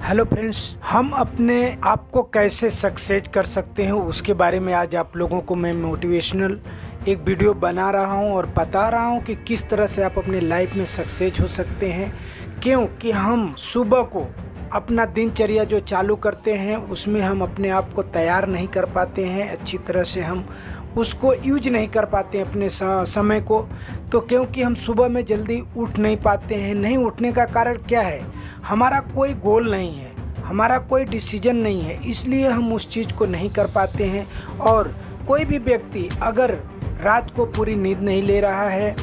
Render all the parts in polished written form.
Hello friends, हम अपने आप को कैसे सक्सेस कर सकते हैं उसके बारे में आज आप लोगों को मैं मोटिवेशनल एक वीडियो बना रहा हूं और बता रहा हूं कि किस तरह से आप अपने लाइफ में सक्सेस हो सकते हैं। क्योंकि हम सुबह को अपना दिनचर्या जो चालू करते हैं उसमें हम अपने आप को तैयार नहीं कर पाते हैं, अच्छी तरह से हम उसको यूज नहीं कर पाते हैं अपने समय को। तो क्योंकि हम सुबह में जल्दी उठ नहीं पाते हैं, नहीं उठने का कारण क्या है? हमारा कोई गोल नहीं है, हमारा कोई डिसीजन नहीं है, इसलिए हम उस चीज़ को नहीं कर पाते हैं। और कोई भी व्यक्ति अगर रात को पूरी नींद नहीं ले रहा है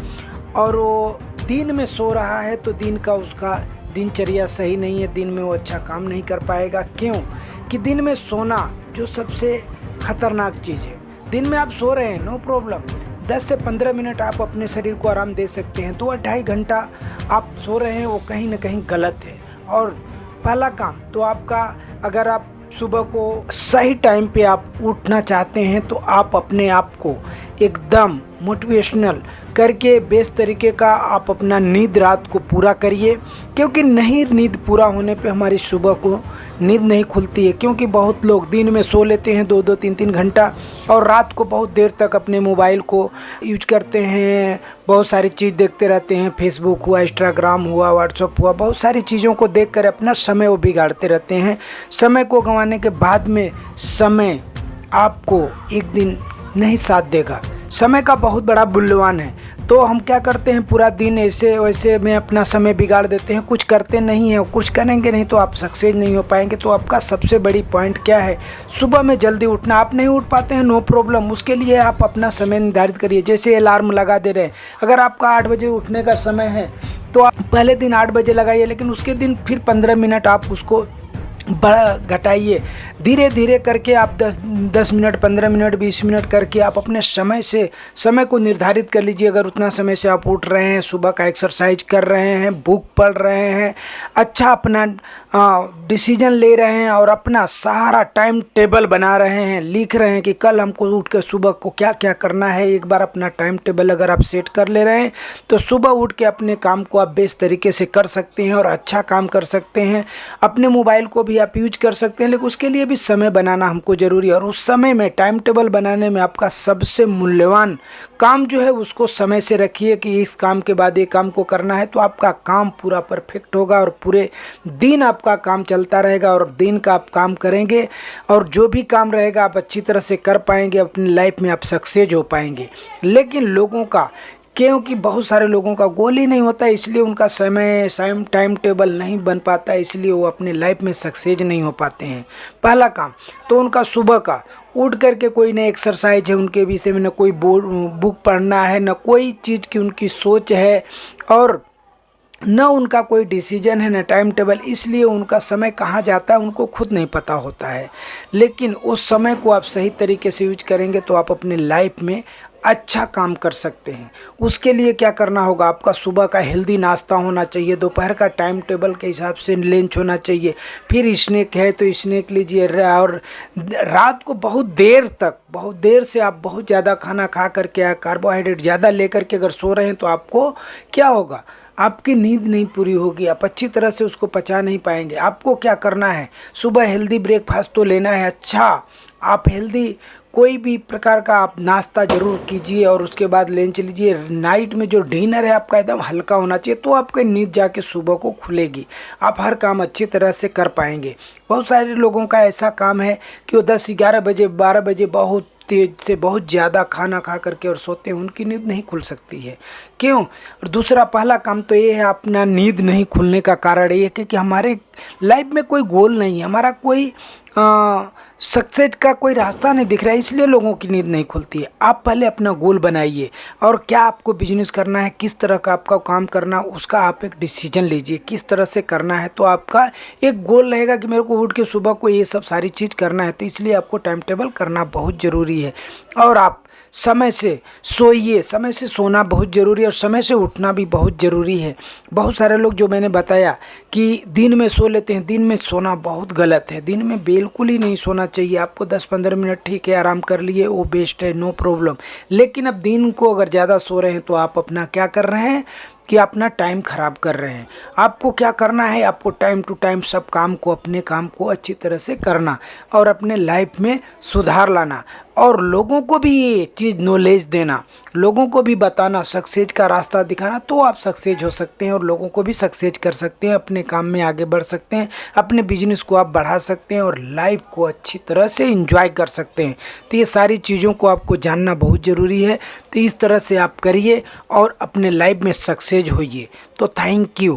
और वो दिन में सो रहा है तो दिन का उसका दिनचर्या सही नहीं है, दिन में वो अच्छा काम नहीं कर पाएगा। क्यों कि दिन में सोना जो सबसे खतरनाक चीज़ है। दिन में आप सो रहे हैं, नो प्रॉब्लम, 10 से 15 मिनट आप अपने शरीर को आराम दे सकते हैं। 2-2.5 घंटा आप सो रहे हैं, वो कहीं ना कहीं गलत है। और पहला काम तो आपका, अगर आप सुबह को सही टाइम पे आप उठना चाहते हैं तो आप अपने आप को एकदम मोटिवेशनल करके बेस्ट तरीके का आप अपना नींद रात को पूरा करिए। क्योंकि नहीं, नींद पूरा होने पे हमारी सुबह को नींद नहीं खुलती है। क्योंकि बहुत लोग दिन में सो लेते हैं 2-2 3-3 घंटा और रात को बहुत देर तक अपने मोबाइल को यूज करते हैं, बहुत सारी चीज़ देखते रहते हैं, फेसबुक हुआ, इंस्टाग्राम हुआ, व्हाट्सअप हुआ, बहुत सारी चीज़ों को देखकर अपना समय वो बिगाड़ते रहते हैं। समय को गंवाने के बाद में समय आपको एक दिन नहीं साथ देगा। समय का बहुत बड़ा मूल्यवान है। तो हम क्या करते हैं, पूरा दिन ऐसे वैसे में अपना समय बिगाड़ देते हैं, कुछ करते नहीं हैं, कुछ करेंगे नहीं तो आप सक्सेस नहीं हो पाएंगे। तो आपका सबसे बड़ी पॉइंट क्या है? सुबह में जल्दी उठना। आप नहीं उठ पाते हैं, नो प्रॉब्लम, उसके लिए आप अपना समय निर्धारित करिए। जैसे अलार्म लगा दे रहे हैं, अगर आपका 8 बजे उठने का समय है तो आप पहले दिन 8 बजे लगाइए, लेकिन उसके दिन फिर 15 मिनट आप उसको बड़ा घटाइए। धीरे धीरे करके आप 10 मिनट, 15 मिनट, 20 मिनट करके आप अपने समय को निर्धारित कर लीजिए। अगर उतना समय से आप उठ रहे हैं, सुबह का एक्सरसाइज कर रहे हैं, बुक पढ़ रहे हैं, अच्छा अपना डिसीजन ले रहे हैं और अपना सारा टाइम टेबल बना रहे हैं, लिख रहे हैं कि कल हमको उठ कर सुबह को क्या क्या करना है। एक बार अपना टाइम टेबल अगर आप सेट कर ले रहे हैं तो सुबह उठ के अपने काम को आप बेस्ट तरीके से कर सकते हैं और अच्छा काम कर सकते हैं। अपने मोबाइल को भी आप यूज कर सकते हैं, लेकिन उसके लिए भी समय बनाना हमको ज़रूरी है। और उस समय में टाइम टेबल बनाने में आपका सबसे मूल्यवान काम जो है उसको समय से रखिए कि इस काम के बाद ये काम को करना है, तो आपका काम पूरा परफेक्ट होगा और पूरे दिन आपका काम चलता रहेगा और दिन का आप काम करेंगे और जो भी काम रहेगा आप अच्छी तरह से कर पाएंगे, अपनी लाइफ में आप सक्सेस हो पाएंगे। लेकिन लोगों का, क्योंकि बहुत सारे लोगों का गोल ही नहीं होता, इसलिए उनका समय टाइम टेबल नहीं बन पाता, इसलिए वो अपने लाइफ में सक्सेस नहीं हो पाते हैं। पहला काम तो उनका सुबह का उठ करके कोई न एक्सरसाइज है उनके विषय में, न कोई बुक पढ़ना है, न कोई चीज़ की उनकी सोच है और न उनका कोई डिसीजन है, न टाइम टेबल। इसलिए उनका समय कहाँ जाता है उनको खुद नहीं पता होता है। लेकिन उस समय को आप सही तरीके से यूज करेंगे तो आप अपने लाइफ में अच्छा काम कर सकते हैं। उसके लिए क्या करना होगा? आपका सुबह का हेल्दी नाश्ता होना चाहिए, दोपहर का टाइम टेबल के हिसाब से लंच होना चाहिए, फिर स्नैक है तो स्नैक लीजिए। और रात को बहुत देर से आप बहुत ज़्यादा खाना खा करके, कार्बोहाइड्रेट ज़्यादा लेकर के अगर सो रहे हैं तो आपको क्या होगा? आपकी नींद नहीं पूरी होगी, आप अच्छी तरह से उसको पचा नहीं पाएंगे। आपको क्या करना है? सुबह हेल्दी ब्रेकफास्ट तो लेना है। अच्छा, आप हेल्दी कोई भी प्रकार का आप नाश्ता ज़रूर कीजिए और उसके बाद लंच लीजिए। नाइट में जो डिनर है आपका एकदम हल्का होना चाहिए, तो आपकी नींद जाके सुबह को खुलेगी, आप हर काम अच्छी तरह से कर पाएंगे। बहुत सारे लोगों का ऐसा काम है कि वो 10-11 बजे, 12 बजे बहुत तेज से बहुत ज़्यादा खाना खा करके और सोते हैं, उनकी नींद नहीं खुल सकती है। क्यों? और दूसरा, पहला काम तो ये है, अपना नींद नहीं खुलने का कारण ये है कि हमारे लाइफ में कोई गोल नहीं है, हमारा कोई सक्सेस का कोई रास्ता नहीं दिख रहा है, इसलिए लोगों की नींद नहीं खुलती है। आप पहले अपना गोल बनाइए और क्या आपको बिजनेस करना है, किस तरह का आपका काम करना, उसका आप एक डिसीजन लीजिए किस तरह से करना है। तो आपका एक गोल रहेगा कि मेरे को उठ के सुबह को ये सब सारी चीज़ करना है, तो इसलिए आपको टाइम टेबल करना बहुत ज़रूरी है। और आप समय से सोइए, समय से सोना बहुत ज़रूरी है और समय से उठना भी बहुत ज़रूरी है। बहुत सारे लोग, जो मैंने बताया कि दिन में सो लेते हैं, दिन में सोना बहुत गलत है। दिन में बिल्कुल ही नहीं सोना चाहिए। आपको 10-15 मिनट ठीक है, आराम कर लिए, वो बेस्ट है, नो प्रॉब्लम। लेकिन अब दिन को अगर ज़्यादा सो रहे हैं तो आप अपना क्या कर रहे हैं? कि अपना टाइम ख़राब कर रहे हैं। आपको क्या करना है, आपको टाइम टू टाइम सब काम को, अपने काम को अच्छी तरह से करना और अपने लाइफ में सुधार लाना और लोगों को भी ये चीज़ नॉलेज देना, लोगों को भी बताना, सक्सेस का रास्ता दिखाना, तो आप सक्सेस हो सकते हैं और लोगों को भी सक्सेस कर सकते हैं, अपने काम में आगे बढ़ सकते हैं, अपने बिजनेस को आप बढ़ा सकते हैं और लाइफ को अच्छी तरह से एंजॉय कर सकते हैं। तो ये सारी चीज़ों को आपको जानना बहुत ज़रूरी है। तो इस तरह से आप करिए और अपने लाइफ में सक्सेस होइए। तो थैंक यू।